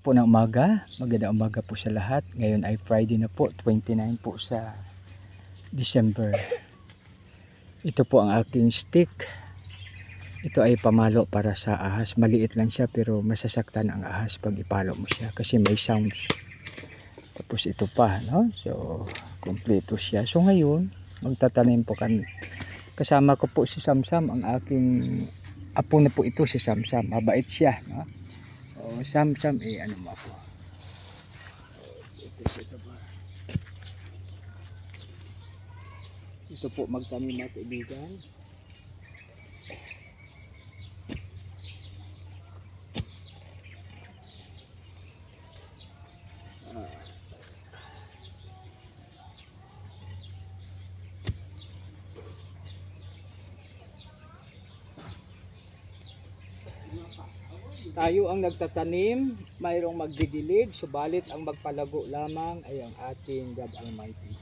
Po ng umaga, magandang umaga po sa lahat. Ngayon ay Friday na po, 29 po sa December. Ito po ang aking stick. Ito ay pamalo para sa ahas. Maliit lang siya pero masasaktan ang ahas pag ipalo mo siya kasi may sounds. Tapos ito pa, no? So, kompleto siya. So ngayon, magtatanim po kami. Kasama ko po si Samsam, ang aking apo na po ito si Samsam. Mabait siya, no? O Samsam, ano mo ako. Ito po magtanim mga kaibigan. Tayo ang nagtatanim, mayroong magdidilig, subalit ang magpalago lamang ay ang ating God Almighty.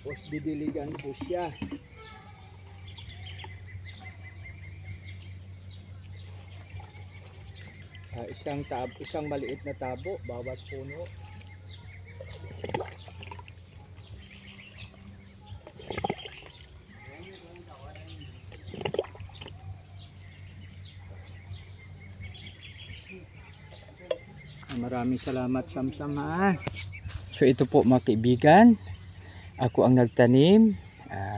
Tapos didiligan po siya. Isang maliit na tabo bawat puno. Maraming salamat Samsam ha. So ito po mga kaibigan, ako ang nagtanim,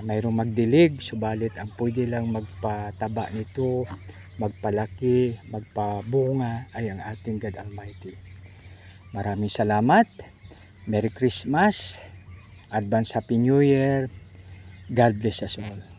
mayroong magdilig, subalit ang pwede lang magpataba nito, magpalaki, magpabunga ay ang ating God Almighty. Maraming salamat. Merry Christmas, Advance Happy New Year. God bless us all.